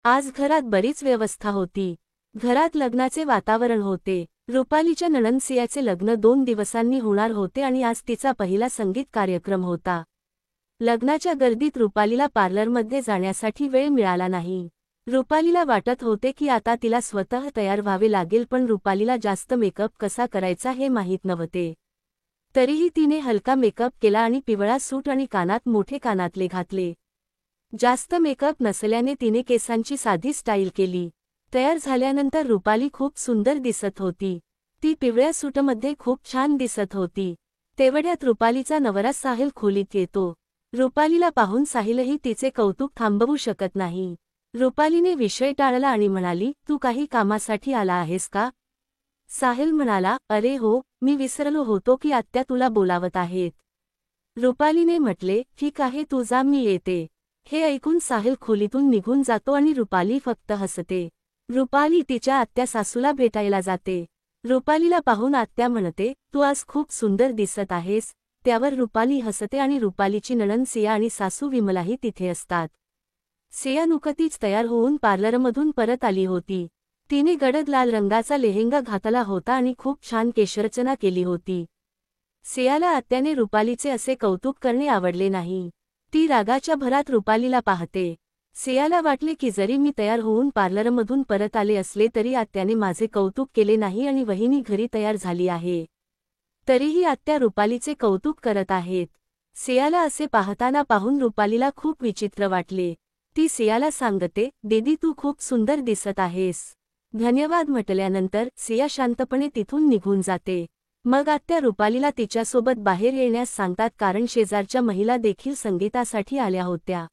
आज घरात बरीच व्यवस्था होती. घरात लग्नाचे वातावरण होते. रुपालीच्या नणंद सियाचे लग्न 2 दिवसांनी होणार होते आणि आज तिचा पहिला संगीत कार्यक्रम होता. लग्नाच्या गर्दीत रुपालीला पार्लरमध्ये जाण्यासाठी वेळ मिळाला नाही. रुपालीला वाटत होते की आता तिला स्वतः तयार व्हावे लागेल, पण रुपालीला जास्त मेकअप कसा करायचा हे माहीत नव्हते. तरीही तिने हलका मेकअप केला आणि पिवळा सूट आणि कानात मोठे कानातले घातले. जास्त मेकअप नसल्याने तिने केसांची साधी स्टाईल केली. तयार झाल्यानंतर रुपाली खूप सुंदर दिसत होती. ती पिवळ्या सूटमध्ये खूप छान दिसत होती. तेवढ्यात रुपालीचा नवरा साहिल खोलीत येतो. रुपालीला पाहून साहिलही तिचे कौतुक थांबवू शकत नाही. रुपालीने विषय टाळला आणि म्हणाली, तू काही कामासाठी आला आहेस का? साहिल म्हणाला, अरे हो, मी विसरलो होतो की आत्या तुला बोलावत आहेत. रुपालीने म्हटले, ठीक आहे, तू जा, मी येते. हे ऐकून साहिल खोलीतून निघून जातो आणि रुपाली फक्त हसते. रुपाली तिच्या आत्या सासूला भेटायला जाते. रुपालीला पाहून आत्या म्हणते, तू आज खूप सुंदर दिसत आहेस. त्यावर रुपाली हसते आणि रुपालीची नणंद सिया आणि सासू विमलाही तिथे असतात. सिया नुकतीच तयार होऊन पार्लरमधून परत आली होती. तिने गडद लाल रंगाचा लेहेंगा घातला होता आणि खूप छान केशरचना केली होती. सियाला आत्याने रुपालीचे असे कौतुक करणे आवडले नाही. ती रागाच्या भरात रुपालीला पाहते. सियाला वाटले की जरी मी तयार होऊन पार्लरमधून परत आले असले तरी आत्याने माझे कौतुक केले नाही आणि वहिनी घरी तयार झाली आहे. तरीही आत्या रुपालीचे कौतुक करत आहेत. सियाला असे पाहताना पाहून रुपालीला खूप विचित्र वाटले. ती सियाला सांगते, दीदी तू खूप सुंदर दिसत आहेस. धन्यवाद म्हटल्यानंतर सिया शांतपणे तिथून निघून जाते. मग आत्या रुपालीला तिच्यासोबत बाहेर येण्यास सांगतात, कारण शेजारच्या महिला देखील संगीतासाठी आल्या होत्या.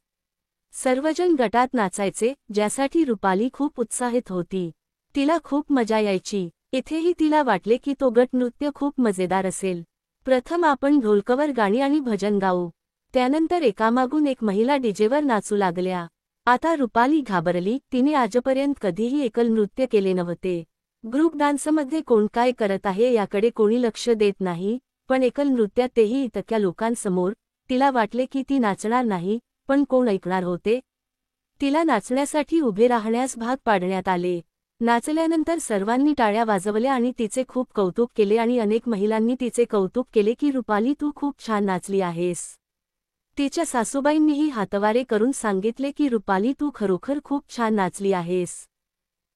सर्वजण गटात नाचायचे, ज्यासाठी रुपाली खूप उत्साहित होती. तिला खूप मजा यायची. इथेही तिला वाटले की तो गट नृत्य खूप मजेदार असेल. प्रथम आपण ढोलकवर गाणी आणि भजन गाऊ. त्यानंतर एकामागून एक महिला डीजेवर नाचू लागल्या. आता रुपाली घाबरली. तिने आजपर्यंत कधीही एकल नृत्य केले नव्हते. ग्रुप डान्समध्ये कोण काय करत आहे याकडे कोणी लक्ष देत नाही, पण एकल नृत्यात तेही इतक्या लोकांसमोर. तिला वाटले की ती नाचणार नाही, पण कोण ऐकणार होते. तिला नाचण्यासाठी उभे राहण्यास भाग पाडण्यात आले. नाचल्यानंतर सर्वांनी टाळ्या वाजवल्या आणि तिचे खूप कौतुक केले आणि अनेक महिलांनी तिचे कौतुक केले की रुपाली तू खूप छान नाचली आहेस. तिच्या सासूबाईंनीही हातवारे करून सांगितले की रुपाली तू खरोखर खूप छान नाचली आहेस.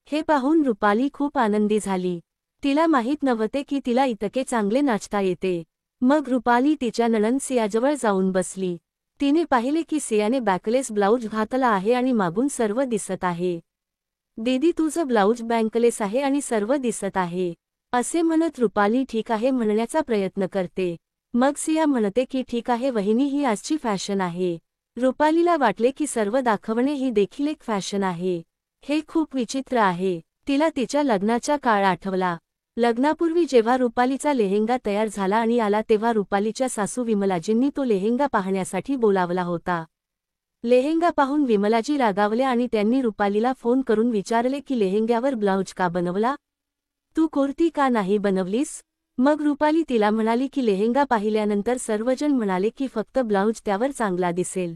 हे पाहून रुपाली खूप आनंदी झाली. तिला माहीत नव्हते की तिला इतके चांगले नाचता येते. मग रुपाली तिच्या नणंद सियाजवळ जाऊन बसली. तिने पाहिले की सियाने बॅकलेस ब्लाऊज घातला आहे आणि मागून सर्व दिसत आहे. दीदी तुझं ब्लाऊज बॅकलेस आहे आणि सर्व दिसत आहे, असे म्हणत रुपाली ठीक आहे म्हणण्याचा प्रयत्न करते. मग सिया म्हणते की ठीक आहे वहिनी, ही आजची फॅशन आहे. रुपालीला वाटले की सर्व दाखवणे ही देखील एक फॅशन आहे. हे खूप विचित्र आहे. तिला तिच्या लग्नाचा काळ आठवला. लग्नापूर्वी जेव्हा रुपालीचा लेहेंगा तयार झाला आणि आला तेव्हा रुपालीच्या सासू विमलाजींनी तो लेहेंगा पाहण्यासाठी बोलावला होता. लेहेंगा पाहून विमलाजी रागावल्या आणि त्यांनी रुपालीला फोन करून विचारले की लेहेंग्यावर ब्लाऊज का बनवला? तू कुर्ती का नाही बनवलीस? मग रुपाली तिला म्हणाली की लेहेंगा पाहिल्यानंतर सर्वजण म्हणाले की फक्त ब्लाऊज त्यावर चांगला दिसेल,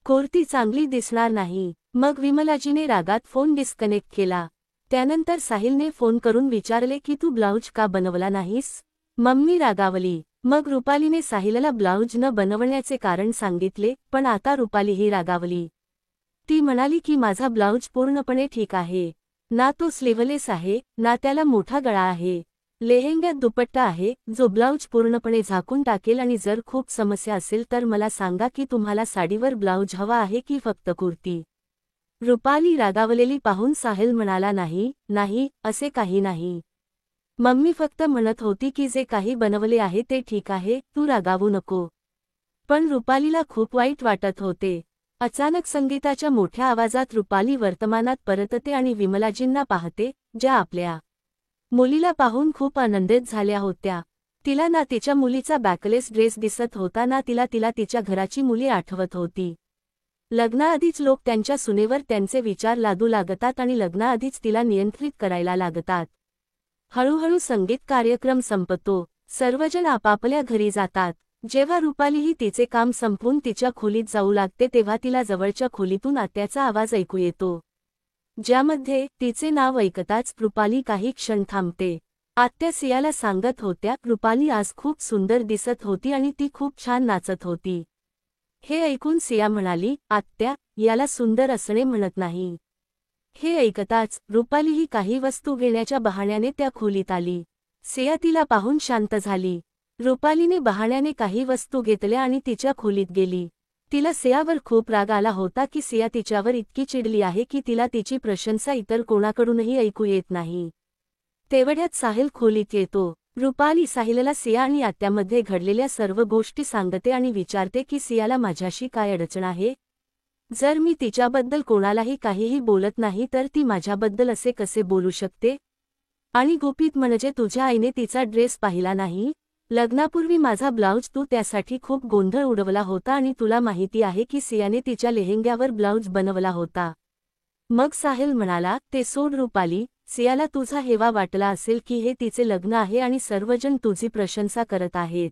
कुर्ती चांगली दिसणार नाही. मग विमलाजीने रागात फोन डिस्कनेक्ट केला. त्यानंतर साहिलने फोन करून विचारले की तू ब्लाऊज का बनवला नाहीस? मम्मी रागावली. मग रुपालीने साहिलला ब्लाऊज न बनवण्याचे कारण सांगितले, पण आता रुपालीही रागावली. ती म्हणाली की माझा ब्लाऊज पूर्णपणे ठीक आहे. ना तो स्लीवलेस आहे, ना त्याला मोठा गळा आहे. लेहेंग्यात दुपट्टा आहे, जो ब्लाऊज पूर्णपणे झाकून टाकेल आणि जर खूप समस्या असेल तर मला सांगा की तुम्हाला साडीवर ब्लाऊज हवा आहे की फक्त कुर्ती? रुपाली रागावलेली पाहून साहिल म्हणाला नाही, नाही, असे काही नाही. मम्मी फक्त म्हणत होती की जे काही बनवले आहे ते ठीक आहे, तू रागावू नको. पण रुपालीला खूप वाईट वाटत होते. अचानक संगीताच्या मोठ्या आवाजात रुपाली वर्तमानात परतते आणि विमलाजींना पाहते, ज्या आपल्या मुलीला पाहून खूप आनंदित झाल्या होत्या. तिला ना तिच्या मुलीचा बॅकलेस ड्रेस दिसत होता, ना तिला तिच्या घराची मुली आठवत होती. लग्नाआधीच लोक त्यांच्या सुनेवर त्यांचे विचार लादू लागतात आणि लग्नाआधीच तिला नियंत्रित करायला लागतात. हळूहळू संगीत कार्यक्रम संपतो. सर्वजण आपापल्या घरी जातात. जेव्हा रुपालीही तिचे काम संपवून तिच्या खोलीत जाऊ लागते तेव्हा तिला जवळच्या खोलीतून आत्याचा आवाज ऐकू येतो. ज्यामध्ये तिचे नाव ऐकताच रुपाली काही क्षण थांबते. आत्या सियाला सांगत होत्या, रुपाली आज खूप सुंदर दिसत होती आणि ती खूप छान नाचत होती. हे ऐकून सिया म्हणाली, आत्या, याला सुंदर असणे म्हणत नाही. हे ऐकताच रुपालीही काही वस्तू घेण्याच्या बहाण्याने त्या खोलीत आली. सिया तिला पाहून शांत झाली. रुपालीने बहाण्याने काही वस्तू घेतल्या आणि तिच्या खोलीत गेली. तिला सियावर खूप राग आला होता की सिया तिच्यावर इतकी चिडली आहे की तिला तिची प्रशंसा इतर कोणाकडूनही ऐकू येत नाही. तेवढ्यात साहिल खोलीत येतो. रुपाली साहिलला सिया आणि आत्यामध्ये घडलेल्या सर्व गोष्टी सांगते आणि विचारते की सियाला माझ्याशी काय अडचण आहे. जर मी तिच्याबद्दल कोणालाही काहीही बोलत नाही तर ती माझ्याबद्दल असे कसे बोलू शकते. आणि गुपित म्हणजे तुझ्या आईने तिचा ड्रेस पाहिला नाही. लग्नापूर्वी माझा ब्लाऊज तू त्यासाठी खूप गोंधळ उडवला होता आणि तुला माहिती आहे की सियाने तिच्या लेहेंग्यावर ब्लाऊज बनवला होता. मग साहिल म्हणाला, ते सोड रुपाली, सियाला तुझा हेवा वाटला असेल की हे तिचे लग्न आहे आणि सर्वजण तुझी प्रशंसा करत आहेत.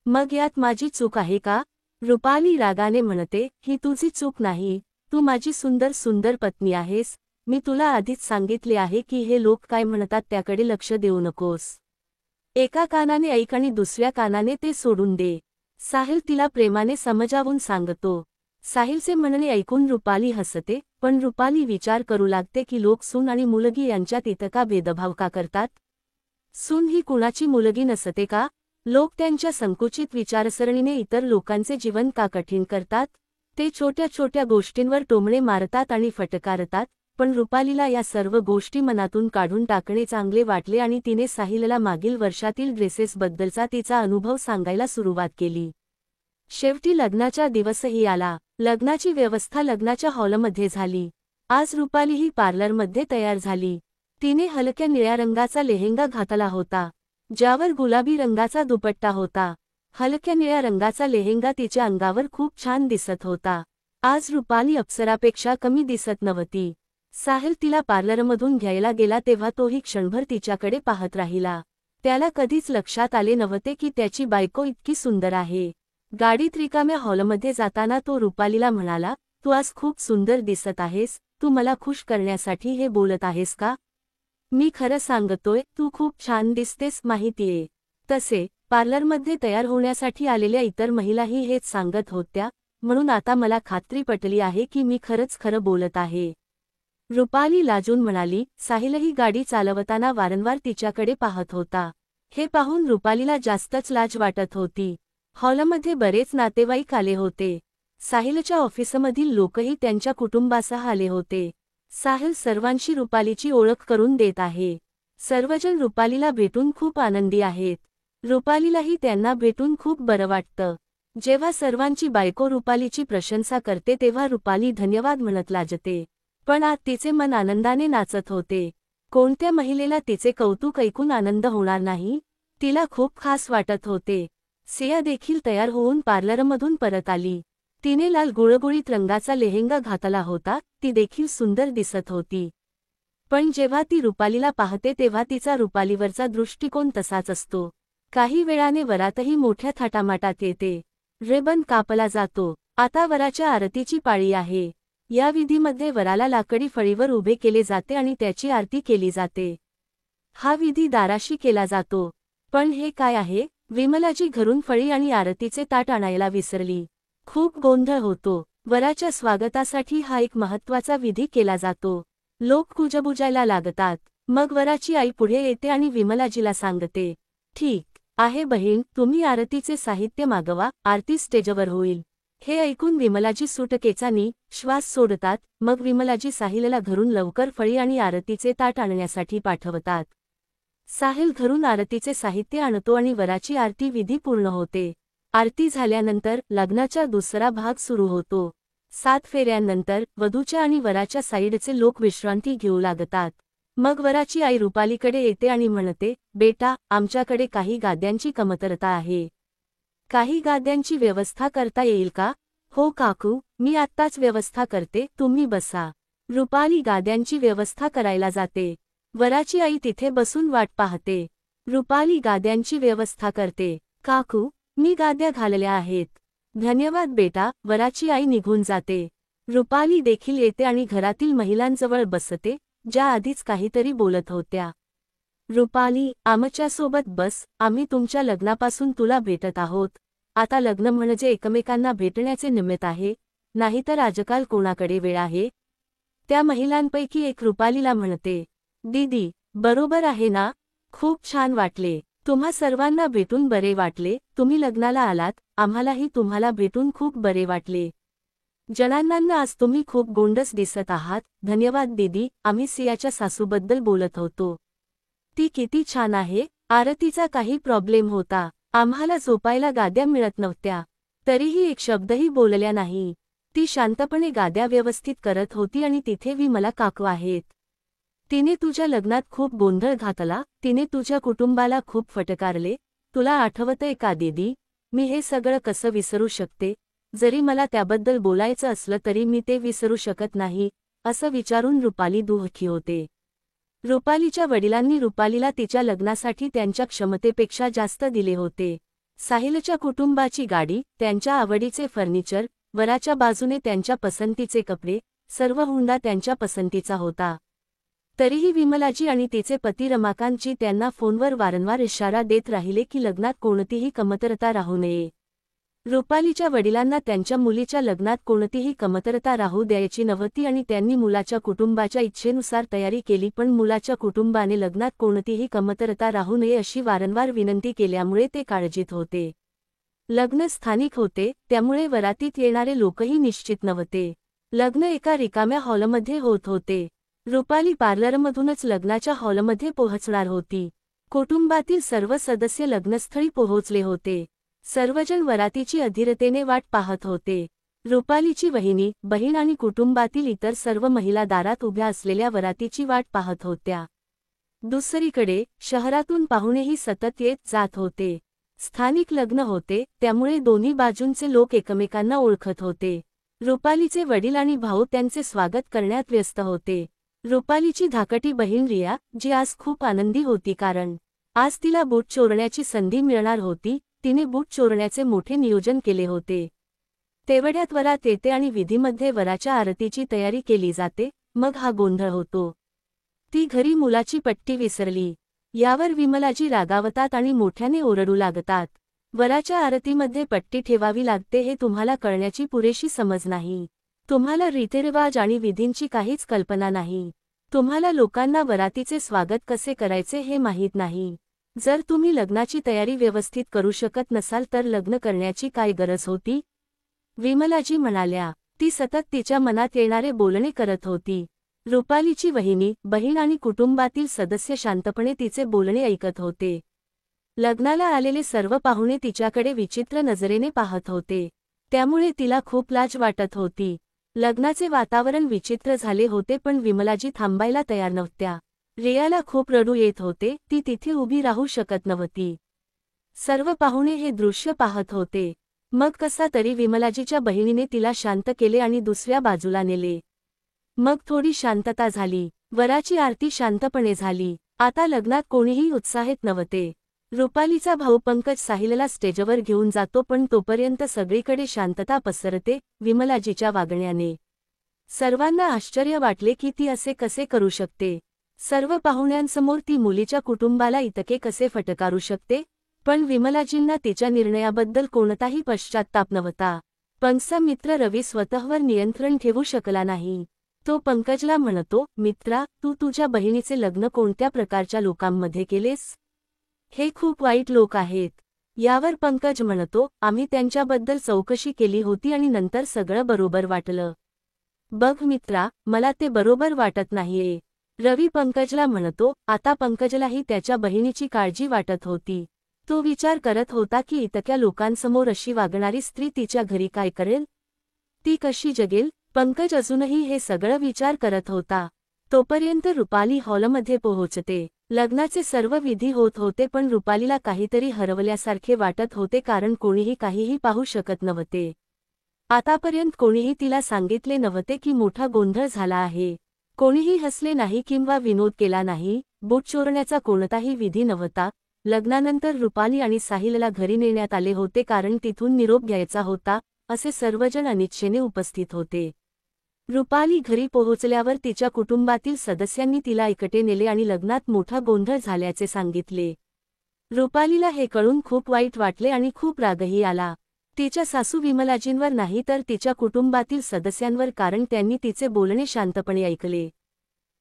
मग यात माझी चूक आहे का. रुपाली रागाने म्हणते, ही तुझी चूक नाही. तू माझी सुंदर सुंदर पत्नी आहेस. मी तुला आधीच सांगितले आहे की हे लोक काय म्हणतात त्याकडे लक्ष देऊ नकोस. एका कानाने ऐक आणि दुसऱ्या कानाने ते सोडून दे. साहिल तिला प्रेमाने समजावून सांगतो. साहिलचे म्हणणे ऐकून रुपाली हसते, पण रुपाली विचार करू लागते की लोक सून आणि मुलगी यांच्यात इतका भेदभाव का करतात. सून ही कुणाची मुलगी नसते का. लोक त्यांच्या संकुचित विचारसरणीने इतर लोकांचे जीवन का कठीण करतात. ते छोट्या छोट्या गोष्टींवर टोमणे मारतात आणि फटकारतात. पण रुपालीला या सर्व गोष्टी मनातून काढून टाकणे चांगले वाटले आणि तिने साहिलला मागील वर्षातील ड्रेसेसबद्दलचा तिचा अनुभव सांगायला सुरुवात केली. शेवटी लग्नाचा दिवसही आला. लग्नाची व्यवस्था लग्नाच्या हॉलमध्ये झाली. आज रुपालीही पार्लरमध्ये तयार झाली. तिने हलक्या निळ्या रंगाचा लेहेंगा घातला होता, ज्यावर गुलाबी रंगाचा दुपट्टा होता. हलक्या निळ्या रंगाचा लेहेंगा तिच्या अंगावर खूप छान दिसत होता. आज रुपाली अप्सरापेक्षा कमी दिसत नव्हती. साहिल तिला पार्लरमधून घ्यायला गेला तेव्हा तोही क्षणभर तिच्याकडे पाहत राहिला. त्याला कधीच लक्षात आले नव्हते की त्याची बायको इतकी सुंदर आहे. गाडीत रिकाम्या हॉलमध्ये जाताना तो रुपालीला म्हणाला, तू आज खूप सुंदर दिसत आहेस. तू मला खुश करण्यासाठी हे बोलत आहेस का. मी खरं सांगतोय, तू खूप छान दिसतेस माहितीये. तसे पार्लरमध्ये तयार होण्यासाठी आलेल्या इतर महिलाही हेच सांगत होत्या, म्हणून आता मला खात्री पटली आहे की मी खरंच खरं बोलत आहे. रुपाली लाजून म्हणाली. साहिलही गाडी चालवताना वारंवार तिच्याकडे पाहत होता. हे पाहून रुपालीला जास्तच लाज वाटत होती. हॉलमध्ये बरेच नातेवाईक आले होते. साहिलच्या ऑफिसमधील लोकही त्यांच्या कुटुंबासह आले होते. साहिल सर्वांशी रुपालीची ओळख करून देत आहे. सर्वजण रुपालीला भेटून खूप आनंदी आहेत. रुपालीलाही त्यांना भेटून खूप बरं वाटतं. जेव्हा सर्वांची बायको रुपालीची प्रशंसा करते तेव्हा रुपाली धन्यवाद म्हणत लाजते. पण आज तिचे मन आनंदाने नाचत होते. कोणत्या महिलेला तिचे कौतुक ऐकून आनंद होणार नाही. तिला खूप खास वाटत होते. सिया देखील तयार होऊन पार्लरमधून परत आली. तिने लाल गुळगुळीत रंगाचा लेहेंगा घातला होता. ती देखील सुंदर दिसत होती. पण जेव्हा ती रुपालीला पाहते तेव्हा तिचा रुपालीवरचा दृष्टिकोन तसाच असतो. काही वेळाने वरातही मोठ्या थाटामाटात येते. रिबन कापला जातो. आता वराच्या आरतीची पाळी आहे. या विधीमध्ये वराला लाकडी फळीवर उभे केले जाते आणि त्याची आरती केली जाते. हा विधी दाराशी केला जातो. पण हे काय आहे. विमलाजी घरून फळी आणि आरतीचे ताट आणायला विसरली. खूप गोंधळ होतो. वराच्या स्वागतासाठी हा एक महत्त्वाचा विधी केला जातो. लोक कुजबुजायला लागतात. मग वराची आई पुढे येते आणि विमलाजीला सांगते, ठीक आहे बहीण, तुम्ही आरतीचे साहित्य मागवा, आरती स्टेजवर होईल. हे ऐकून विमलाजी सुटकेचानी श्वास सोडतात. मग विमलाजी साहिलला घरून लवकर फळी आणि आरतीचे ताट आणण्यासाठी पाठवतात. साहिल घरून आरतीचे साहित्य आणतो आणि वराची आरती विधी पूर्ण होते. आरती झाल्यानंतर लग्नाचा दुसरा भाग सुरू होतो. 7 फेऱ्यांनंतर वधूच्या आणि वराच्या साईडचे लोक विश्रांती घेऊ लागतात. मग वराची आई रुपालीकडे येते आणि म्हणते, बेटा, आमच्याकडे काही गाद्यांची कमतरता आहे. काही गाद्यांची व्यवस्था करता येईल का. हो काकू, मी आत्ताच व्यवस्था करते, तुम्ही बसा. रुपाली गाद्यांची व्यवस्था करायला जाते. वराची आई तिथे बसून वाट पाहते. रुपाली गाद्यांची व्यवस्था करते. काकू, मी गाद्या घालल्या आहेत. धन्यवाद बेटा. वराची आई निघून जाते. रुपाली देखील येते आणि घरातील महिलांजवळ बसते, ज्या आधीच काहीतरी बोलत होत्या. रुपाली, आमच्यासोबत बस, आम्ही तुमच्या लग्नापासून तुला भेटत आहोत. आता लग्न म्हणजे एकमेकांना भेटण्याचे निमित्त आहे, नाहीतर आजकाल कोणाकडे वेळ आहे? त्या महिलांपैकी एक रुपालीला म्हणते. दीदी, बरोबर आहे ना? खूप छान वाटले. तुम्हा सर्वांना भेटून बरे वाटले. तुम्ही लग्नाला आलात, आम्हालाही तुम्हाला भेटून खूप बरे वाटले. जणांना आज तुम्ही खूप गोंडस दिसत आहात. धन्यवाद दीदी. आम्ही सियाच्या सासूबद्दल बोलत होतो. ती किती छान आहे. आरतीचा काही प्रॉब्लेम होता. आम्हाला झोपायला गाद्या मिळत नव्हत्या. तरीही एक शब्दही बोलल्या नाही. ती शांतपणे गाद्या व्यवस्थित करत होती आणि तिथे विमला काकू आहेत. तिने तुझ्या लग्नात खूप गोंधळ घातला. तिने तुझ्या कुटुंबाला खूप फटकारले. तुला आठवतंय का दीदी? मी हे सगळं कसं विसरू शकते? जरी मला त्याबद्दल बोलायचं असलं तरी मी ते विसरू शकत नाही, असं विचारून रुपाली दुःखी होते. रुपालीच्या वडिलांनी रुपालीला तिच्या लग्नासाठी त्यांच्या क्षमतेपेक्षा जास्त दिले होते. साहिलच्या कुटुंबाची गाडी, त्यांच्या आवडीचे फर्निचर, वराच्या बाजूने त्यांच्या पसंतीचे कपडे, सर्व हुंडा त्यांच्या पसंतीचा होता. तरीही विमलाजी आणि तिचे पती रमाकांतजी त्यांना फोनवर वारंवार इशारा देत राहिले की लग्नात कोणतीही कमतरता राहू नये. रुपालीच्या वडिलांना त्यांच्या मुलीच्या लग्नात कोणतीही कमतरता राहू द्यायची नव्हती आणि त्यांनी मुलाच्या कुटुंबाच्या इच्छेनुसार तयारी केली, पण मुलाच्या कुटुंबाने लग्नात कोणतीही कमतरता राहू नये अशी वारंवार विनंती केल्यामुळे ते काळजीत होते. लग्न स्थानिक होते, त्यामुळे वरातीत येणारे लोकही निश्चित नव्हते. लग्न एका रिकाम्या हॉलमध्ये होत होते. रुपाली पार्लरमधूनच लग्नाच्या हॉलमध्ये पोहोचणार होती. कुटुंबातील सर्व सदस्य लग्नस्थळी पोहोचले होते. सर्वजण वरातीची अधीरतेने वाट पाहत होते. रुपालीची वहिनी, बहीण आणि कुटुंबातील इतर सर्व महिला दारात उभ्या असलेल्या वरातीची वाट पाहत होत्या. दुसरीकडे शहरातून पाहुणेही सतत येत जात होते. स्थानिक लग्न होते, त्यामुळे दोन्ही बाजूंचे लोक एकमेकांना ओळखत होते. रुपालीचे वडील आणि भाऊ त्यांचे स्वागत करण्यात व्यस्त होते. रुपालीची धाकटी बहीण रिया, जी आज खूप आनंदी होती कारण आज तिला बूट चोरण्याची संधी मिळणार होती, तिने बूट चोरण्याचे मोठे नियोजन केले होते. तेवढ्यात वरात येते आणि विधीमध्ये वराच्या आरतीची तयारी केली जाते, मग हा गोंधळ होतो. ती घरी मुलाची पट्टी विसरली. यावर विमलाजी रागावतात आणि मोठ्याने ओरडू लागतात. वराच्या आरतीमध्ये पट्टी ठेवावी लागते हे तुम्हाला कळण्याची पुरेशी समज नाही. तुम्हाला रीतिरिवाज आणि विधींची काहीच कल्पना नाही. तुम्हाला लोकांना वरातीचे स्वागत कसे करायचे हे माहीत नाही. जर तुम्ही लग्नाची तयारी व्यवस्थित करू शकत नसाल तर लग्न करण्याची काय गरज होती? विमलाजी म्हणाल्या. ती सतत तिच्या मनात येणारे बोलणे करत होती. रुपालीची वहिनी, बहीण आणि कुटुंबातील सदस्य शांतपणे तिचे बोलणे ऐकत होते. लग्नाला आलेले सर्व पाहुणे तिच्याकडे विचित्र नजरेने पाहत होते. त्यामुळे तिला खूप लाज वाटत होती. लग्नाचे वातावरण विचित्र झाले होते, पण विमलाजी थांबायला तयार नव्हत्या. रियाला खूप रडू येत होते. ती तिथे उभी राहू शकत नव्हती. सर्व पाहुणे हे दृश्य पाहत होते. मग कसा तरी विमलाजीच्या बहिणीने तिला शांत केले आणि दुसऱ्या बाजूला नेले. मग थोडी शांतता झाली. वराची आरती शांतपणे झाली. आता लग्नात कोणीही उत्साहित नव्हते. रुपालीचा भाऊ पंकज साहिलला स्टेजवर घेऊन जातो, पण तोपर्यंत सगळीकडे शांतता पसरते. विमलाजीच्या वागण्याने सर्वांना आश्चर्य वाटले की ती असे कसे करू शकते. सर्व पाहुण्यांसमोर ती मुलीच्या कुटुंबाला इतके कसे फटकारू शकते. पण विमलाजींना तिच्या निर्णयाबद्दल कोणताही पश्चात्ताप नव्हता. पंकचा मित्र रवी स्वतःवर नियंत्रण ठेवू शकला नाही. तो पंकजला म्हणतो, मित्रा, तू तुझ्या बहिणीचे लग्न कोणत्या प्रकारच्या लोकांमध्ये केलेस? हे खूप वाईट लोक आहेत. यावर पंकज म्हणतो, आम्ही त्यांच्याबद्दल चौकशी केली होती आणि नंतर सगळं बरोबर वाटलं. बघ मित्रा, मला ते बरोबर वाटत नाहीये. रवी पंकजला म्हणतो. आता पंकजलाही त्याच्या बहिणीची काळजी वाटत होती. तो विचार करत होता की इतक्या लोकांसमोर अशी वागणारी स्त्री तिच्या घरी काय करेल? ती कशी जगेल? पंकज अजूनही हे सगळं विचार करत होता. तोपर्यंत रुपाली हॉलमध्ये पोहोचते. लग्नाचे सर्व विधी होत होते, पण रुपालीला काहीतरी हरवल्यासारखे वाटत होते कारण कोणीही काहीही पाहू शकत नव्हते. आतापर्यंत कोणीही तिला सांगितले नव्हते की मोठा गोंधळ झाला आहे. कोणीही हसले नाही किंवा विनोद केला नाही. बूट चोरण्याचा कोणताही विधी नव्हता. लग्नानंतर रुपाली आणि साहिलला घरी नेण्यात आले होते कारण तिथून निरोप घ्यायचा होता. असे सर्वजण अनिच्छेने उपस्थित होते. रुपाली घरी पोहोचल्यावर तिच्या कुटुंबातील सदस्यांनी तिला एकटे नेले आणि लग्नात मोठा गोंधळ झाल्याचे सांगितले। रुपालीला हे कळून खूप वाईट वाटले आणि खूप रागही आला, तिच्या सासू विमलाजींवर नाही तर तिच्या कुटुंबातील सदस्यांवर, कारण त्यांनी तिचे बोलणे शांतपणे ऐकले।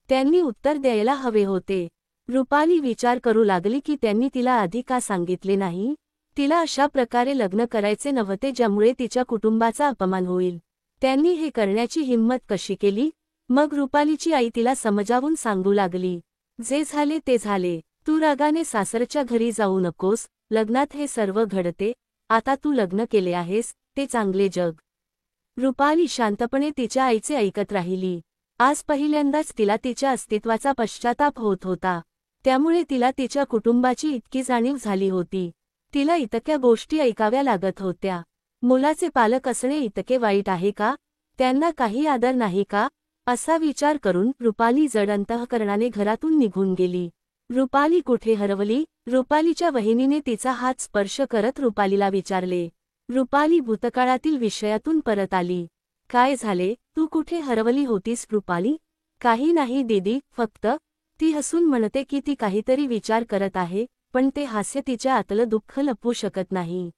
त्यांनी उत्तर द्यायला हवे होते। रुपाली विचार करू लागली की त्यांनी तिला आधी का सांगितले नाही? तिला अशा प्रकारे लग्न करायचे नव्हते ज्यामुळे तिच्या कुटुंबाचा अपमान होईल। त्यांनी हे करण्याची हिंमत कशी केली? मग रुपालीची आई तिला समजावून सांगू लागली, जे झाले ते झाले, तू रागाने सासरच्या घरी जाऊ नकोस, लग्नात हे सर्व घडते, आता तू लग्न केले आहेस, ते चांगले जग। रुपाली शांतपणे तिच्या आईचे ऐकत राहिली। आज पहिल्यांदाच तिला तिच्या अस्तित्वाचा पश्चाताप होत होता, त्यामुळे तिला तिच्या कुटुंबाची इतकी जाणीव झाली होती। तिला इतक्या गोष्टी ऐकाव्या लागत होत्या। मुलाचे पालक असणे इतके वाईट आहे का? त्यांना काही आदर नाही का? असा विचार करून रुपाली जड अंतःकरणाने घरातून निघून गेली। रुपाली कुठे हरवली? रुपालीच्या वहिनीने तिचा हात स्पर्श करत रुपालीला विचारले। रुपाली भूतकाळातील विषयातून परत आली। काय झाले? तू कुठे हरवली होतीस रुपाली? काही नाही दीदी, फक्त, ती हसून म्हणते की ती काहीतरी विचार करत आहे, पण ते हास्य तिच्या आतलं दुःख लपवू शकत नाही।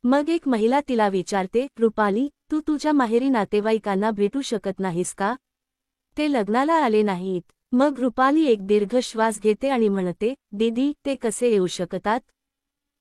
मग एक महिला तिला विचारते, रुपाली, तू तुझ्या माहेरी नातेवाईकांना भेटू शकत नाहीस का? ते लग्नाला आले नाहीत। मग रुपाली एक दीर्घ श्वास घेते आणि म्हणते, दीदी, ते कसे येऊ शकतात?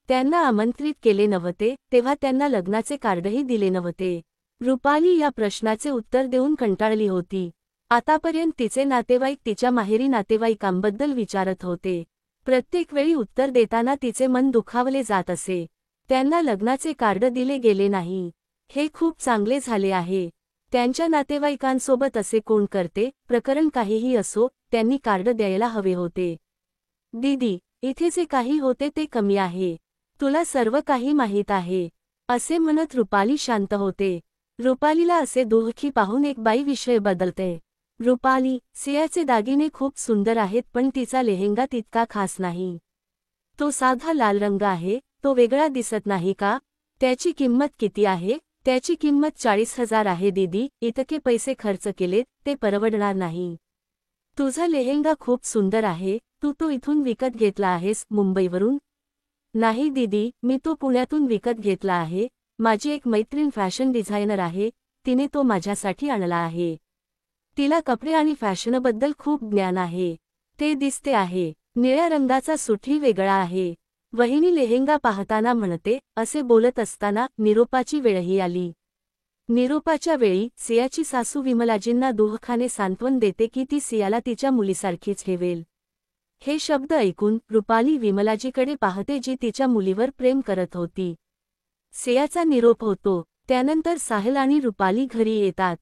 त्यांना आमंत्रित केले नव्हते, तेव्हा त्यांना लग्नाचे कार्डही दिले नव्हते। रुपाली या प्रश्नाचे उत्तर देऊन कंटाळली होती। आतापर्यंत तिचे नातेवाईक तिच्या माहेरी नातेवाईकांबद्दल विचारत होते। प्रत्येक वेळी उत्तर देताना तिचे मन दुखावले जात असे। त्यांना लग्नाचे कार्ड दिले गेले नाही, हे खूप चांगले झाले आहे। त्यांच्या नातेवाईकांसोबत असे कोण करते? प्रकरण काहीही असो, त्यांनी कार्ड द्यायला हवे होते। दीदी, इथे जे काही होते ते कमी आहे, तुला सर्व काही माहीत आहे, असे म्हणत रुपाली शांत होते। रुपालीला असे दुःखी पाहून एक बाई विषय बदलते। रुपाली, सियाचे दागिने खूप सुंदर आहेत, पण तिचा लेहेंगा तितका खास नाही। तो साधा लाल रंग आहे, तो वेगळा दिसत नाही का? त्याची किंमत किती आहे? त्याची किंमत 40,000 आहे दीदी, इतके पैसे खर्च केलेत, ते परवडणार नाही। तुझा लेहेंगा खूप सुंदर आहे, तू तो इथून विकत घेतला आहेस, मुंबईवरून? नाही दीदी, मी तो पुण्यातून विकत घेतला आहे। माझी एक मैत्रीण फॅशन डिझायनर आहे, तिने तो माझ्यासाठी आणला आहे। तिला कपडे आणि फॅशनबद्दल खूप ज्ञान आहे। ते दिसते आहे, निळ्या रंगाचा सूटही वेगळा आहे। वहिनी लेहेंगा पाहताना म्हणते। असे बोलत असताना निरोपाची वेळही आली। निरोपाच्या वेळी सियाची सासू विमलाजींना दुःखाने सांत्वन देते की ती सियाला तिच्या मुलीसारखीच ठेवेल। हे शब्द ऐकून रुपाली विमलाजीकडे पाहते, जी तिच्या मुलीवर प्रेम करत होती। सियाचा निरोप होतो, त्यानंतर साहिल आणि रुपाली घरी येतात।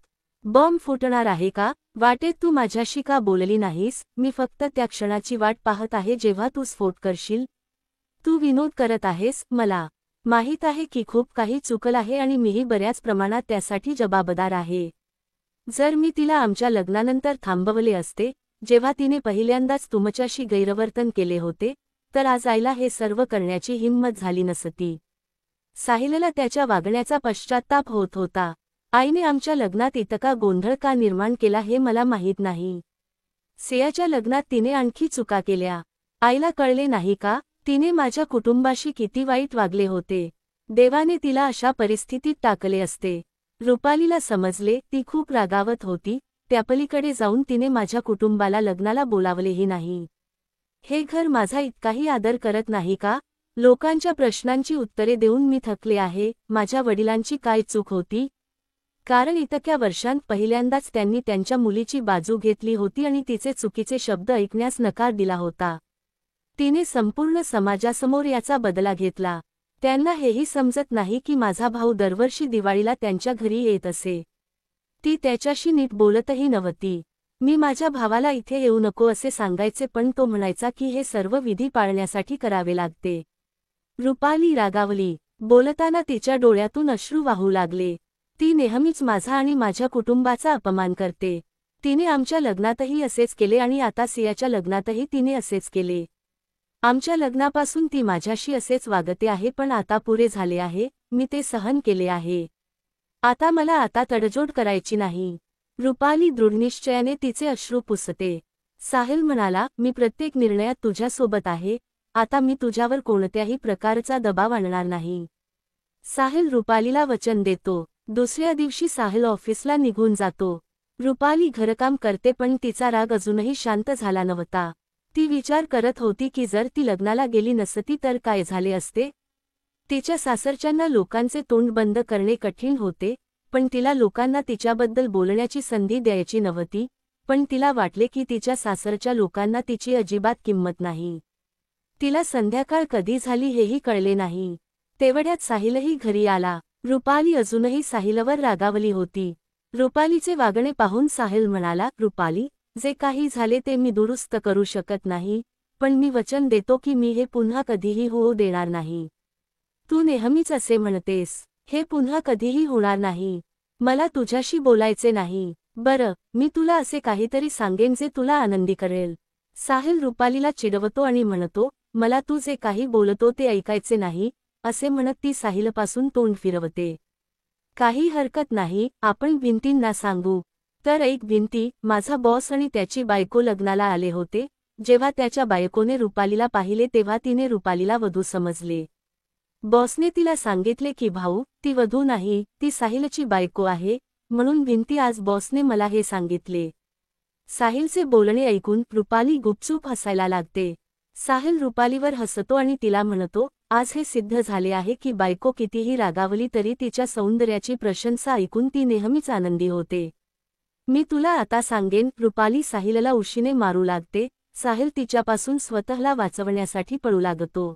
बॉम्ब फुटणार आहे का? वाटेत तू माझ्याशी का बोलली नाहीस? मी फक्त त्या क्षणाची वाट पाहत आहे जेव्हा तू स्फोट करशील। तू विनोद करत आहेस, मला माहीत आहे की खूप काही चुकलं आहे आणि मीही बऱ्याच प्रमाणात त्यासाठी जबाबदार आहे। जर मी तिला आमच्या लग्नानंतर थांबवले असते, जेव्हा तिने पहिल्यांदाच तुमच्याशी गैरवर्तन केले होते, तर आज आईला हे सर्व करण्याची हिंमत झाली नसती। साहिलला त्याच्या वागण्याचा पश्चात्ताप होत होता। आईने आमच्या लग्नात इतका गोंधळ का निर्माण केला हे मला माहीत नाही। सियाच्या लग्नात तिने आणखी चुका केल्या, आईला कळले नाही का? तिने माझ्या कुटुंबाशी किती वाईट वागले होते। देवाने तिला अशा परिस्थितीत टाकले असते। रुपालीला समजले, ती खूप रागावत होती। त्यापलीकडे जाऊन तिने माझ्या कुटुंबाला लग्नाला बोलावलेही नाही। हे घर माझा इतकाही आदर करत नाही का? लोकांच्या प्रश्नांची उत्तरे देऊन मी थकले आहे। माझ्या वडिलांची काय चूक होती? कारण इतक्या वर्षांत पहिल्यांदाच त्यांनी त्यांच्या मुलीची बाजू घेतली होती आणि तिचे चुकीचे शब्द ऐकण्यास नकार दिला होता। तिने संपूर्ण समाजासमोर याचा बदला घेतला। त्यांना हेही समजत नाही की माझा भाऊ दरवर्षी दिवाळीला त्यांच्या घरी येत असे। ती त्याच्याशी नीट बोलतही नव्हती। मी माझ्या भावाला इथे येऊ नको असे सांगायचे, पण तो म्हणायचा की हे सर्व विधी पाळण्यासाठी करावे लागते। रुपाली रागावली। बोलताना तिच्या डोळ्यातून अश्रू वाहू लागले। ती नेहमीच माझा आणि माझ्या कुटुंबाचा अपमान करते। तिने आमच्या लग्नातही असेच केले आणि आता सियाच्या लग्नातही तिने असेच केले। आमच्या लग्नापासून ती माझ्याशी असेच वागते आहे, पण आता पुरे झाले आहे, मी ते सहन केले आहे। आता मला तडजोड करायची नाही। रुपाली दृढनिश्चयाने तिचे अश्रू पुसते. साहिल म्हणाला, मी प्रत्येक निर्णयात तुझ्यासोबत आहे, आता मी तुझ्यावर कोणत्याही प्रकारचा दबाव आणणार नाही. साहिल रुपालीला वचन देतो. दुसऱ्या दिवशी साहिल ऑफिसला निघून जातो. रुपाली घरकाम करते पण तिचा राग अजूनही शांत झाला नव्हता. ती विचार करत होती की जर ती लग्नाला गेली नसती तर काय झाले असते. तिच्या सासरच्यांना लोकांचे तोंड बंद करणे कठीण होते, पण तिला लोकांना तिच्याबद्दल बोलण्याची संधी द्यायची नव्हती. पण तिला वाटले की तिच्या सासरच्या लोकांना तिची अजिबात किंमत नाही. तिला संध्याकाळ कधी झाली हेही कळले नाही. तेवढ्यात साहिलही घरी आला. रुपाली अजूनही साहिलवर रागावली होती. रुपालीचे वागणे पाहून साहिल म्हणाला, रुपाली, जे काही झाले ते मी दुरुस्त करू शकत नाही, पण मी वचन देतो की मी हे पुन्हा कधीही होऊ देणार नाही. तू नेहमीच असे म्हणतेस, हे पुन्हा कधीही होणार नाही. मला तुझ्याशी बोलायचे नाही. बरं, मी तुला असे काहीतरी सांगेन जे तुला आनंदी करेल. साहिल रुपालीला चिडवतो आणि म्हणतो, मला तू जे काही बोलतो ते ऐकायचे नाही, असे म्हणत ती साहिलपासून तोंड फिरवते. काही हरकत नाही, आपण भिंतींना सांगू. तर ऐक भिंती, माझा बॉस आणि त्याची बायको लग्नाला आले होते. जेव्हा त्याच्या बायकोने रुपालीला पाहिले तेव्हा तिने रुपालीला वधू समजले. बॉसने तिला सांगितले की भाऊ, ती वधू नाही, ती साहिलची बायको आहे. म्हणून भिंती आज बॉसने मला हे सांगितले. साहिलचे बोलणे ऐकून रुपाली गुपचूप हसायला लागते. साहिल रुपालीवर हसतो आणि तिला म्हणतो, आज हे सिद्ध झाले आहे की बायको कितीही रागावली तरी तिच्या सौंदर्याची प्रशंसा ऐकून ती नेहमीच आनंदी होते. मी तुला आता सांगेन. रुपाली साहिलला उशीने मारू लागते. साहिल तिच्यापासून स्वतःला वाचवण्यासाठी पळू लागतो.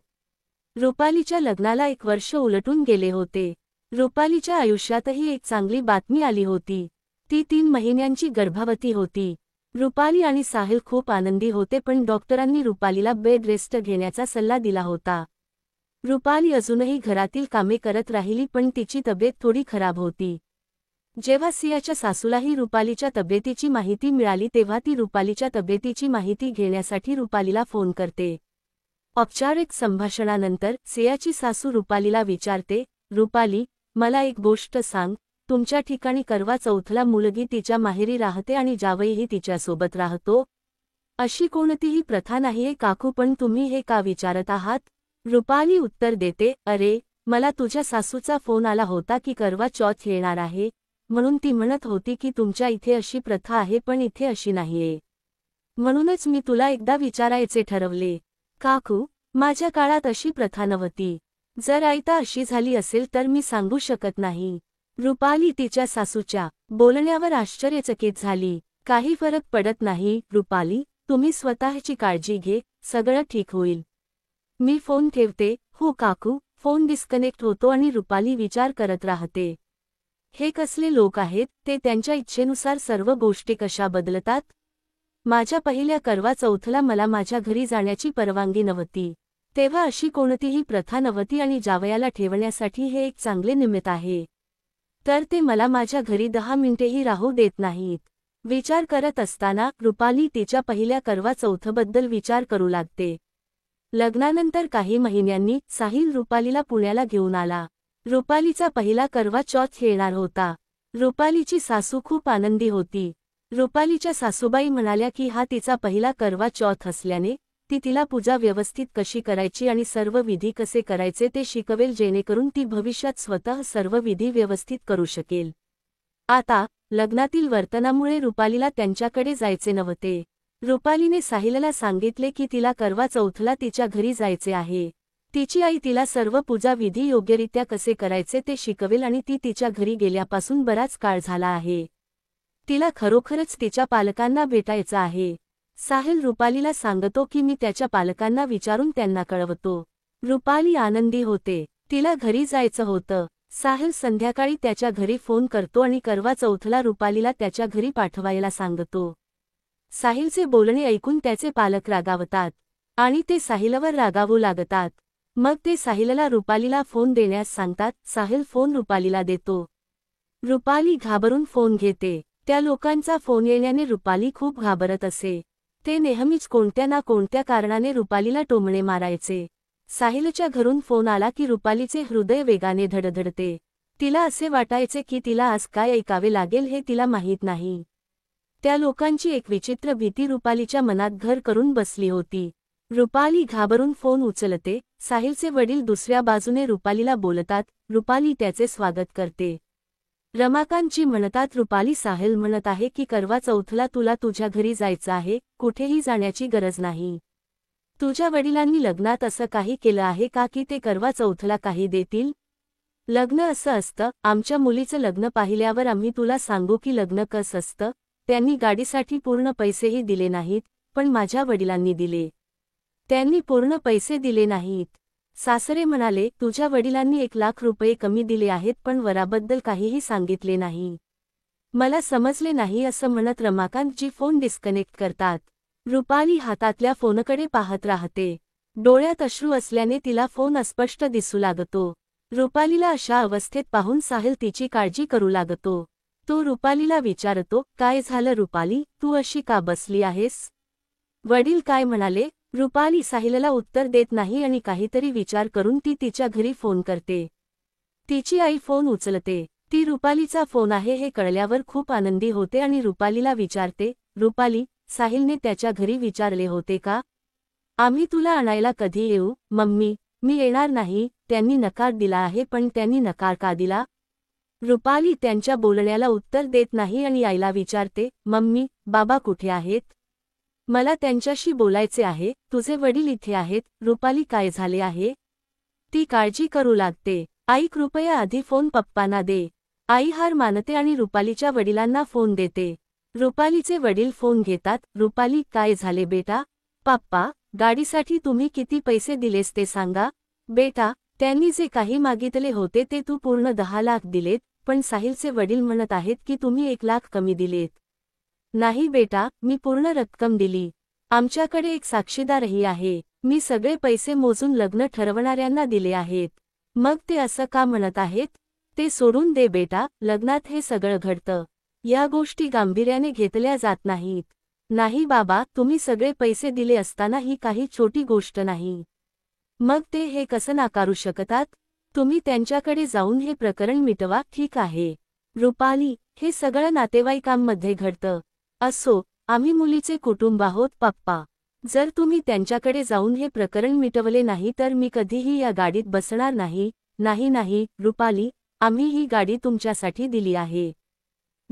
रुपालीच्या लग्नाला 1 वर्ष उलटून गेले होते. रुपालीच्या आयुष्यातही एक चांगली बातमी आली होती. ती 3 महिन्यांची गर्भवती होती. रुपाली आणि साहिल खूप आनंदी होते पण डॉक्टरांनी रुपालीला बेड रेस्ट घेण्याचा सल्ला दिला होता. रुपाली अजूनही घरातील कामे करत राहिली पण तिची तब्येत थोडी खराब होती. जेव्हा सियाच्या सासूलाही रुपालीच्या तब्येतीची माहिती मिळाली तेव्हा ती रुपालीच्या तब्येतीची माहिती घेण्यासाठी रुपालीला फोन करते. औपचारिक संभाषणानंतर सियाची सासू रुपालीला विचारते, रुपाली, मला एक गोष्ट सांग, तुमच्या ठिकाणी करवा चौथला मुलगी तिच्या माहेरी राहते आणि जावईही तिच्यासोबत राहतो. अशी कोणतीही प्रथा नाहीये काकू, पण तुम्ही हे का विचारत आहात? रुपाली उत्तर देते, अरे, मला तुझ्या सासूचा फोन आला होता की करवा चौथ येणार आहे, म्हणून ती म्हणत होती की तुमच्या इथे अशी प्रथा आहे पण इथे अशी नाहीये. म्हणूनच मी तुला एकदा विचारायचे ठरवले. काकू, माझ्या काळात अशी प्रथा नव्हती. जर आयता अशी झाली असेल तर मी सांगू शकत नाही. रुपाली तिच्या सासूच्या बोलण्यावर आश्चर्यचकित झाली. काही फरक पडत नाही रुपाली, तुम्ही स्वतःची काळजी घे, सगळं ठीक होईल. मी फोन ठेवते. हो काकू. फोन डिस्कनेक्ट होतो आणि रुपाली विचार करत राहते. हे कसले लोक आहेत, ते त्यांच्या इच्छेनुसार सर्व गोष्टी कशा बदलतात. माझ्या पहिल्या करवा चौथला मला माझ्या घरी जाण्याची परवानगी नव्हती. तेव्हा अशी कोणतीही प्रथा नव्हती आणि जावयाला ठेवण्यासाठी हे एक चांगले निमित्त आहे. तर ते मला माझ्या घरी 10 मिनिटेही राहू देत नाहीत. विचार करत असताना रुपाली तिच्या पहिल्या करवा चौथबद्दल विचार करू लागते. लग्नानंतर काही महिन्यांनी साहिल रुपालीला पुण्याला घेऊन आला. रुपालीचा पहिला करवा चौथ येणार होता. रुपालीची सासू खूप आनंदी होती. रुपालीच्या सासूबाई म्हणाल्या की हा तिचा पहिला करवा चौथ असल्याने ती तिला पूजा व्यवस्थित कशी करायची आणि सर्व विधी कसे करायचे ते शिकवेल जेणेकरून ती भविष्यात स्वतः सर्व विधी व्यवस्थित करू शकेल. आता लग्नातील वर्तनामुळे रुपालीला त्यांच्याकडे जायचे नव्हते. रुपालीने साहिलला सांगितले की तिला करवा चौथला तिच्या घरी जायचे आहे. तिची आई तिला सर्व पूजा विधी योग्यरित्या कसे करायचे ते शिकवेल आणि ती तिच्या घरी गेल्यापासून बराच काळ झाला आहे. तिला खरोखरच तिच्या पालकांना भेटायचं आहे. साहिल रुपालीला सांगतो की मी त्याच्या पालकांना विचारून त्यांना कळवतो. रुपाली आनंदी होते. तिला घरी जायचं होतं. साहिल संध्याकाळी त्याच्या घरी फोन करतो आणि करवा चौथला रुपालीला त्याच्या घरी पाठवायला सांगतो. साहिलचे बोलणे ऐकून त्याचे पालक रागावतात आणि ते साहिलवर रागावू लागतात. मग ते साहिलला रुपालीला फोन देण्यास सांगतात. साहिल फोन रुपालीला देतो. रुपाली घाबरून फोन घेते. त्या लोकांचा फोन येण्याने रुपाली खूप घाबरत असे. ते नेहमीच कोणत्या ना कोणत्या कारणाने रुपालीला टोमणे मारायचे. साहिलच्या घरून फोन आला की रुपालीचे हृदय वेगाने धडधडते. तिला असे वाटायचे की तिला आज काय ऐकावे लागेल हे तिला माहीत नाही. त्या लोकांची एक विचित्र भीती रुपालीच्या मनात घर करून बसली होती. रुपाली घाबरून फोन उचलते. साहिलचे वडील दुसऱ्या बाजूने रुपालीला बोलतात. रुपाली त्याचे स्वागत करते. रमाकांतजी म्हणतात, रुपाली, साहिल म्हणत आहे की करवा चौथला तुला तुझ्या घरी जायचं आहे, कुठेही जाण्याची गरज नाही. तुझ्या वडिलांनी लग्नात असं काही केलं आहे का की ते करवा चौथला काही देतील? लग्न असं असतं. आमच्या मुलीचं लग्न पाहिल्यावर आम्ही तुला सांगू की लग्न कसं असतं. त्यांनी गाडीसाठी पूर्ण पैसेही दिले नाहीत, पण माझ्या वडिलांनी दिले. त्यांनी पूर्ण पैसे दिले नाहीत. सासरे म्हणाले, तुझ्या वडिलांनी 1,00,000 रुपये कमी दिले आहेत पण वराबद्दल काहीही सांगितले नाही. मला समजले नाही असं म्हणत रमाकांतजी फोन डिस्कनेक्ट करतात. रुपाली हातातल्या फोनकडे पाहत राहते. डोळ्यात अश्रू असल्याने तिला फोन अस्पष्ट दिसू लागतो. रुपालीला अशा अवस्थेत पाहून साहिल तिची काळजी करू लागतो. तो रुपालीला विचारतो, काय झालं रुपाली, तू अशी का बसली आहेस? वडील काय म्हणाले? रुपाली साहिलला उत्तर देत नाही आणि काहीतरी विचार करून ती तिच्या घरी फोन करते. तिची आई फोन उचलते. ती रुपालीचा फोन आहे हे कळल्यावर खूप आनंदी होते आणि रुपालीला विचारते, रुपाली, साहिलने त्याच्या घरी विचारले होते का? आम्ही तुला आणायला कधी येऊ? मम्मी, मी येणार नाही. त्यांनी नकार दिला आहे. पण त्यांनी नकार का दिला? रुपाली त्यांच्या बोलण्याला उत्तर देत नाही आणि आईला विचारते, मम्मी, बाबा कुठे आहेत? मला त्यांच्याशी बोलायचे आहे. तुझे वडील इथे आहेत. रुपाली, काय झाले आहे? ती काळजी करू लागते. आई, कृपया आधी फोन पप्पांना दे. आई हार मानते आणि रुपालीच्या वडिलांना फोन देते. रुपालीचे वडील फोन घेतात. रुपाली, काय झाले बेटा? पप्पा, गाडीसाठी तुम्ही किती पैसे दिलेस ते सांगा. बेटा, त्यांनी जे काही मागितले होते ते तू पूर्ण 10,00,000 दिलेत, पण साहिलचे वडील म्हणत आहेत की तुम्ही 1,00,000 कमी दिलेत. नाही बेटा, मी पूर्ण रक्कम दिली. आमच्याकडे एक साक्षीदारही आहे. मी सगळे पैसे मोजून लग्न ठरवणाऱ्यांना दिले आहेत. मग ते असं का म्हणत आहेत? ते सोडून दे बेटा, लग्नात हे सगळं घडतं. या गोष्टी गांभीर्याने घेतल्या जात नाहीत. नाही बाबा, तुम्ही सगळे पैसे दिले असताना ही काही छोटी गोष्ट नाही. मग ते हे कसं नाकारू शकतात? तुम्ही त्यांच्याकडे जाऊन हे प्रकरण मिटवा. ठीक आहे रुपाली, हे सगळं नातेवाईकांमध्ये घडतं. असो, आम्ही मुलीचे कुटुंब आहोत पप्पा. जर तुम्ही त्यांच्याकडे जाऊन हे प्रकरण मिटवले नाही तर मी कधीही या गाडीत बसणार नाही. नाही नाही रुपाली, आम्ही ही गाडी तुमच्यासाठी दिली आहे.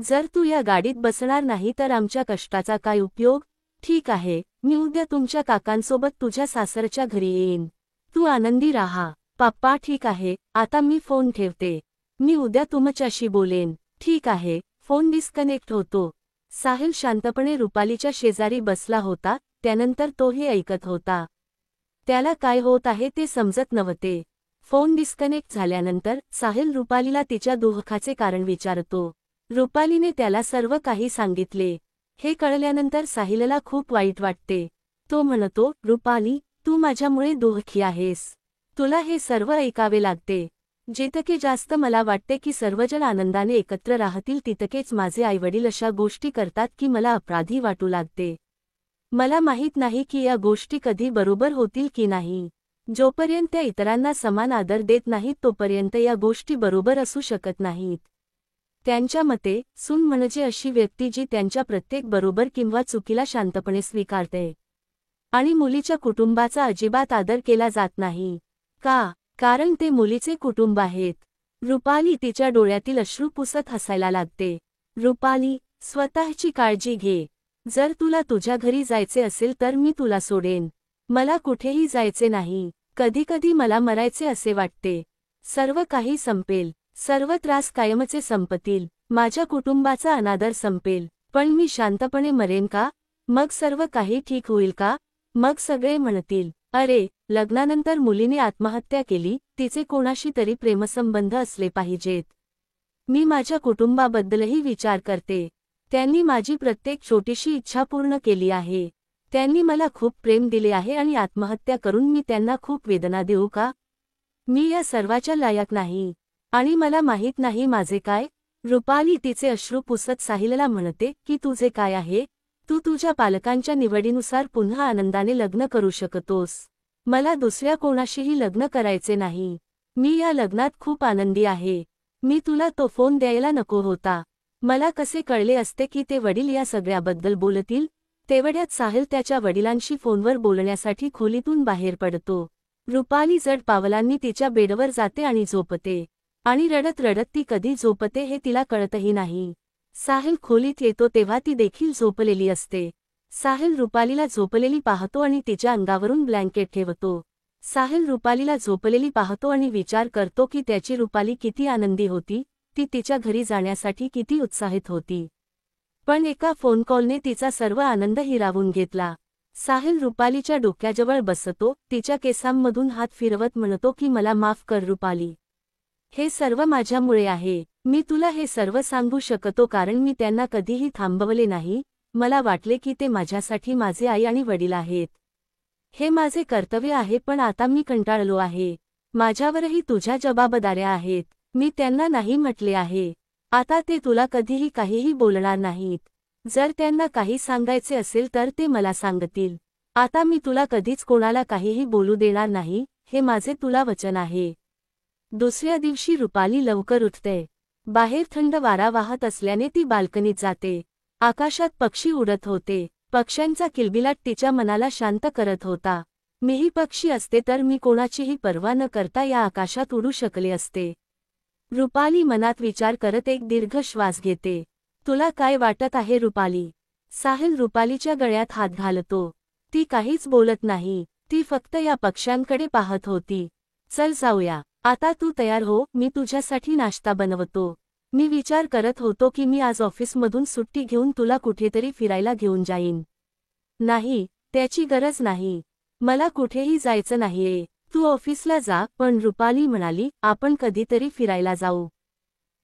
जर तू या गाडीत बसणार नाही तर आमच्या कष्टाचा काय उपयोग? ठीक आहे, मी उद्या तुमच्या काकांसोबत तुझ्या सासरच्या घरी येईन. तू आनंदी राहा. पप्पा, ठीक आहे, आता मी फोन ठेवते. मी उद्या तुमच्याशी बोलेन. ठीक आहे. फोन डिस्कनेक्ट होतो. साहिल शांतपणे रुपालीच्या शेजारी बसला होता. त्यानंतर तोही ऐकत होता. त्याला काय होत आहे ते समजत नव्हते. फोन डिस्कनेक्ट झाल्यानंतर साहिल रुपालीला तिच्या दुःखाचे कारण विचारतो. रुपालीने त्याला सर्व काही सांगितले. हे कळल्यानंतर साहिलला खूप वाईट वाटते. तो म्हणतो, रुपाली, तू माझ्यामुळे दुःखी आहेस. तुला हे सर्व ऐकावे लागते. जितके जास्त मला वाटते की सर्वजण आनंदाने एकत्र राहतील तितकेच माझे आईवडील अशा गोष्टी करतात की मला अपराधी वाटू लागते. मला माहीत नाही की या गोष्टी कधी बरोबर होतील की नाही. जोपर्यंत त्या इतरांना समान आदर देत नाहीत तोपर्यंत या गोष्टी बरोबर असू शकत नाहीत. त्यांच्या मते सून म्हणजे अशी व्यक्ती जी त्यांच्या प्रत्येक बरोबर किंवा चुकीला शांतपणे स्वीकारते. आणि मुलीच्या कुटुंबाचा अजिबात आदर केला जात नाही. का? कारण ते मुलीचे कुटुंब आहेत. रुपाली तिच्या डोळ्यातील अश्रू पुसत हसायला लागते. रुपाली, स्वतःची काळजी घे. जर तुला तुझ्या घरी जायचे असेल तर मी तुला सोडेन. मला कुठेही जायचे नाही. कधीकधी मला मरायचे असे वाटते. सर्व काही संपेल. सर्व त्रास कायमचे संपतील. माझ्या कुटुंबाचा अनादर संपेल. पण मी शांतपणे मरेन का? मग सर्व काही ठीक होईल का? मग सगळे म्हणतील, अरे, लग्नानंतर मुलीने आत्महत्या केली. तिचे कोणाशी तरी प्रेमसंबंध असले पाहिजेत. मी माझ्या कुटुंबाबद्दलही विचार करते. त्यांनी माझी प्रत्येक छोटीशी इच्छा पूर्ण केली आहे. त्यांनी मला खूप प्रेम दिले आहे आणि आत्महत्या करून मी त्यांना खूप वेदना देऊ का? मी या सर्वाच्या लायक नाही. आणि मला माहीत नाही माझे काय. रुपाली तिचे अश्रू पुसत साहिलला म्हणते की तुझे काय आहे? तू तुझ्या पालकांच्या निवडीनुसार पुन्हा आनंदाने लग्न करू शकतोस. मला दुसऱ्या कोणाशीही लग्न करायचे नाही. मी या लग्नात खूप आनंदी आहे. मी तुला तो फोन द्यायला नको होता. मला कसे कळले असते की ते वडील या सगळ्याबद्दल बोलतील. तेवढ्यात साहिल त्याच्या वडिलांशी फोनवर बोलण्यासाठी खोलीतून बाहेर पडतो. रुपाली जड पावलांनी तिच्या बेडवर जाते आणि झोपते. आणि रडत रडत ती कधी झोपते हे तिला कळतही नाही. साहिल खोलीत येतो तेव्हा ती देखील झोपलेली असते. साहिल रुपालीला झोपलेली पाहतो आणि तिच्या अंगावरून ब्लँकेट ठेवतो. साहिल रुपालीला झोपलेली पाहतो आणि विचार करतो की त्याची रुपाली किती आनंदी होती, ती तिच्या घरी जाण्यासाठी किती उत्साहित होती. पण एका फोन कॉलने तिचा सर्व आनंद हिरावून घेतला. साहिल रुपालीच्या डोक्याजवळ बसतो, तिच्या केसांमधून हात फिरवत म्हणतो की मला माफ कर रुपाली. हे सर्व माझ्यामुळे आहे. मी तुला हे सर्व सांगू शकतो कारण मी त्यांना कधीही थांबवले नाही. मला वाटले की ते माझ्यासाठी माझे आई आणि वडील आहेत. हे माझे कर्तव्य आहे पण आता मी कंटाळलो आहे. माझ्यावरही तुझ्या जबाबदाऱ्या आहेत. मी त्यांना नाही म्हटले आहे. आता ते तुला कधीही काहीही बोलणार नाहीत. जर त्यांना काही सांगायचे असेल तर ते मला सांगतील. आता मी तुला कधीच कोणाला काहीही बोलू देणार नाही, हे माझे तुला वचन आहे. दुसऱ्या दिवशी रुपाली लवकर उठते. बाहेर थंड वारा वाहत असल्याने ती बाल्कनीत जाते. आकाशात पक्षी उडत होते. पक्ष्यांचा किलबिलाट तिच्या मनाला शांत करत होता. मीही पक्षी असते तर मी कोणाचीही पर्वा न करता या आकाशात उडू शकले असते. रुपाली मनात विचार करत एक दीर्घ श्वास घेते. तुला काय वाटत आहे रुपाली? साहिल रुपालीच्या गळ्यात हात घालतो. ती काहीच बोलत नाही. ती फक्त या पक्ष्यांकडे पाहत होती. चल जाऊया. आता तू तयार हो, मी तुझ्यासाठी नाश्ता बनवतो. मी विचार करत होतो की मी आज ऑफिसमधून सुट्टी घेऊन तुला कुठेतरी फिरायला घेऊन जाईन. नाही, त्याची गरज नाही. मला कुठेही जायचं नाहीये. तू ऑफिसला जा. पण रुपाली म्हणाली, आपण कधीतरी फिरायला जाऊ.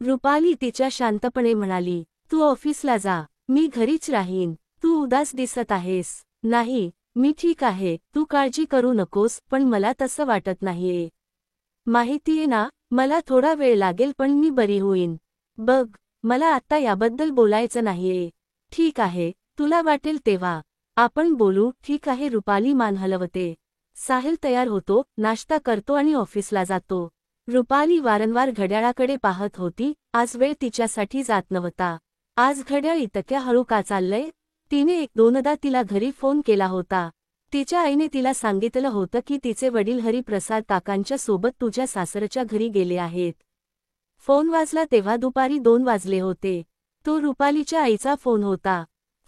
रुपाली तिच्या शांतपणे म्हणाली, तू ऑफिसला जा. मी घरीच राहीन. तू उदास दिसत आहेस. नाही, मी ठीक आहे. तू काळजी करू नकोस. पण मला तसं वाटत नाहीये. माहितीये ना, मला थोडा वेळ लागेल पण मी बरी होईन. बघ, मला आत्ता याबद्दल बोलायचं नाहीये. ठीक आहे, तुला वाटेल तेव्हा आपण बोलू. ठीक आहे. रुपाली मान हलवते. साहिल तयार होतो, नाश्ता करतो आणि ऑफिसला जातो. रुपाली वारंवार घड्याळाकडे पाहत होती. आज वेळ तिच्यासाठी जात नव्हता. आज घड्याळ इतक्या हळू का चाललंय? तिने एक दोनदा तिला घरी फोन केला होता. तिच्या आईने तिला सांगितलं होतं की तिचे वडील हरिप्रसाद काकांच्या सोबत तुझ्या सासरच्या घरी गेले आहेत. फोन वाजला तेव्हा दुपारी 2 वाजले होते. तो रुपालीच्या आईचा फोन होता.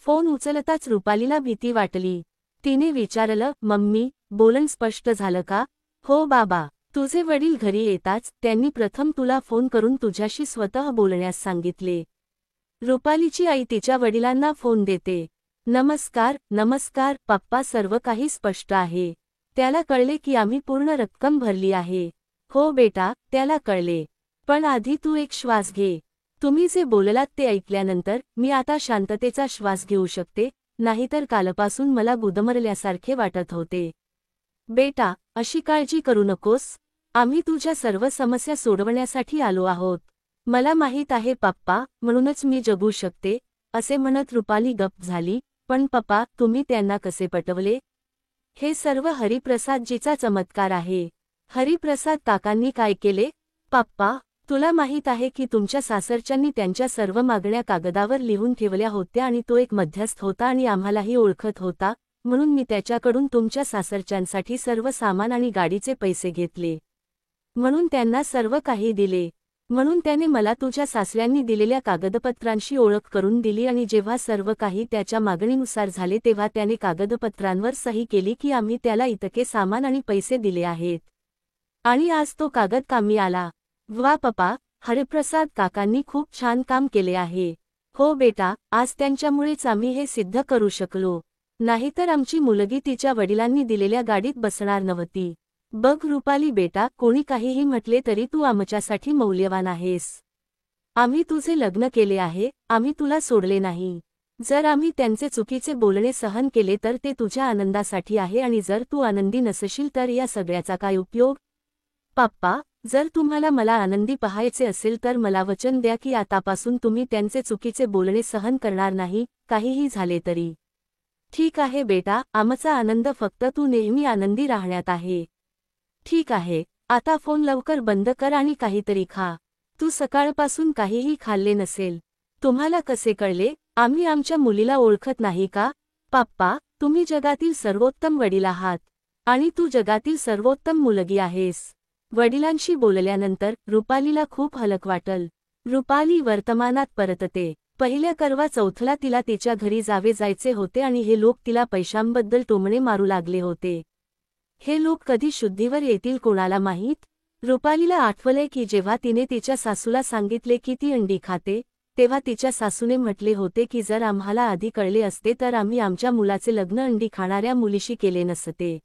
फोन उचलताच रुपालीला भीती वाटली. तिने विचारलं, मम्मी, बोलणं स्पष्ट झालं का? हो बाबा. तुझे वडील घरी येताच त्यांनी प्रथम तुला फोन करून तुझ्याशी स्वतः बोलण्यास सांगितले. रुपालीची आई तिच्या वडिलांना फोन देते. नमस्कार, नमस्कार पप्पा, सर्व काही स्पष्ट आहे. त्याला कळले की आम्ही पूर्ण रक्कम भरली आहे. हो बेटा, त्याला कळले. पण आधी तू एक श्वास घे. तुम्ही जे बोललात ते ऐकल्यानंतर मी आता शांततेचा श्वास घेऊ शकते, नाहीतर कालपासून मला गुदमरल्यासारखे वाटत होते. बेटा, अशी काळजी करू नकोस. आम्ही तुझ्या सर्व समस्या सोडवण्यासाठी आलो आहोत. मला माहीत आहे पप्पा, म्हणूनच मी जगू शकते. असे म्हणत रुपाली गप्प झाली. पण पप्पा, तुम्ही त्यांना कसे पटवले? हे सर्व हरिप्रसादजीचा चमत्कार आहे. हरिप्रसाद काकांनी काय केले? पप्पा, तुला माहीत आहे की तुमच्या सासरच्यांनी त्यांच्या सर्व मागण्या कागदावर लिहून ठेवल्या होत्या आणि तो एक मध्यस्थ होता आणि आम्हालाही ओळखत होता, म्हणून मी त्याच्याकडून तुमच्या सासरच्यांसाठी सर्व सामान आणि गाडीचे पैसे घेतले. म्हणून त्यांना सर्व काही दिले. म्हणून त्याने मला तुझ्या सासऱ्यांनी दिलेल्या कागदपत्रांशी ओळख करून दिली आणि जेव्हा सर्व काही त्याच्या मागणीनुसार झाले तेव्हा त्याने कागदपत्रांवर सही केली की आम्ही त्याला इतके सामान आणि पैसे दिले आहेत. आणि आज तो कागद कामी आला. वा पप्पा, हरिप्रसाद काकांनी खूप छान काम केले आहे. हो बेटा, आज त्यांच्यामुळेच आम्ही हे सिद्ध करू शकलो. नाहीतर आमची मुलगी तिच्या वडिलांनी दिलेल्या गाडीत बसणार नव्हती. बघ रुपाली बेटा, कोणी काहीही म्हटले तरी तू आमच्यासाठी मौल्यवान आहेस. आम्ही तुझे लग्न केले आहे, आम्ही तुला सोडले नाही. जर आम्ही त्यांचे चुकीचे बोलणे सहन केले तर ते तुझ्या आनंदासाठी आहे आणि जर तू आनंदी नसशील तर या सगळ्याचा काय उपयोग? पप्पा, जर तुम्हाला मला आनंदी पाहायचे असेल तर मला वचन द्या की आतापासून तुम्ही त्यांचे चुकीचे बोलणे सहन करणार नाही, काहीही झाले तरी. ठीक आहे बेटा, आमचा आनंद फक्त तू नेहमी आनंदी राहण्यात आहे. ठीक आहे, आता फोन लवकर बंद कर आणि काहीतरी खा. तू सकाळपासून काहीही खाल्ले नसेल. तुम्हाला कसे कळले? आम्ही आमच्या मुलीला ओळखत नाही का? पाप्पा, तुम्ही जगातील सर्वोत्तम वडील आहात. आणि तू जगातील सर्वोत्तम मुलगी आहेस. वडिलांशी बोलल्यानंतर रुपालीला खूप हलक वाटल. रुपाली वर्तमानात परतते. पहिल्या करवा चौथला तिला तिच्या घरी जायचे होते आणि हे लोक तिला पैशांबद्दल टोमणे मारू लागले होते. हे लोक कधी शुद्धीवर येतील कोणाला माहीत? रुपालीला आठवले की जेव्हा तिने तिच्या सासूला सांगितले की ती अंडी खाते, तेव्हा तिच्या सासूने म्हटले होते की जर आम्हाला आधी कळले असते तर आम्ही आमच्या मुलाचे लग्न अंडी खाणाऱ्या मुलीशी केले नसते.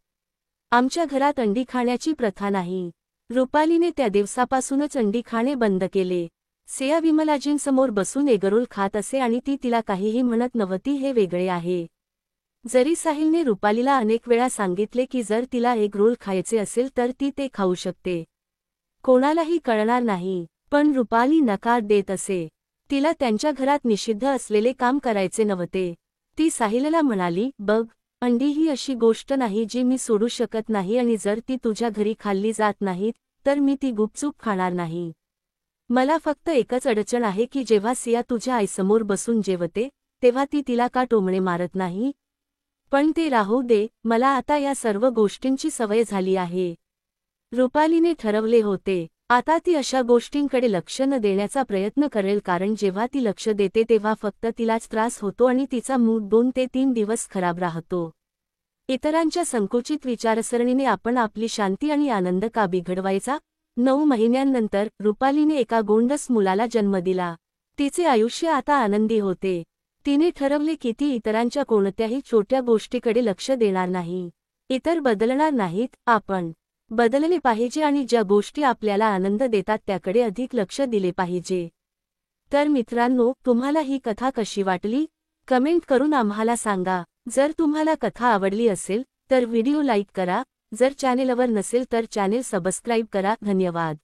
आमच्या घरात अंडी खाण्याची प्रथा नाही. रुपालीने त्या दिवसापासूनच अंडी खाणे बंद केले. सिया विमलाजींसमोर बसून एगरोल खात असे आणि ती तिला काहीही म्हणत नव्हती. हे वेगळे आहे. जरी साहिलने रुपालीला अनेक वेळा सांगितले की जर तिला एग रोल खायचे असेल तर ती ते खाऊ शकते, कोणालाही कळणार नाही, पण रुपाली नकार देत असे. तिला त्यांच्या घरात निषिद्ध असलेले काम करायचे नव्हते. ती साहिलला म्हणाली, बघ, अंडी ही अशी गोष्ट नाही जी मी सोडू शकत नाही आणि जर ती तुझ्या घरी खाल्ली जात नाहीत तर मी ती गुपचूप खाणार नाही. मला फक्त एकच अडचण आहे की जेव्हा सिया तुझ्या आईसमोर बसून जेवते तेव्हा ती तिला का टोमणे मारत नाही? पण ते राहू दे, मला आता या सर्व गोष्टींची सवय झाली आहे. रुपालीने ठरवले होते, आता ती अशा गोष्टींकडे लक्ष न देण्याचा प्रयत्न करेल कारण जेव्हा ती लक्ष देते तेव्हा फक्त तिलाच त्रास होतो आणि तिचा मूड 2 ते 3 दिवस खराब राहतो. इतरांच्या संकुचित विचारसरणीने आपण आपली शांती आणि आनंद का बिघडवायचा? 9 महिन्यांनंतर रुपालीने एका गोंडस मुलाला जन्म दिला. तिचे आयुष्य आता आनंदी होते. तिने ठरवले की ती इतरांच्या कोणत्याही छोट्या गोष्टीकडे लक्ष देणार नाही. इतर बदलणार नाहीत, आपण बदलले पाहिजे आणि ज्या गोष्टी आपल्याला आनंद देतात त्याकडे अधिक लक्ष दिले पाहिजे. तर मित्रांनो, तुम्हाला ही कथा कशी वाटली? कमेंट करून आम्हाला सांगा. जर तुम्हाला कथा आवडली असेल तर व्हिडिओ लाईक करा. जर चॅनेलवर नसेल तर चॅनेल सबस्क्राईब करा. धन्यवाद.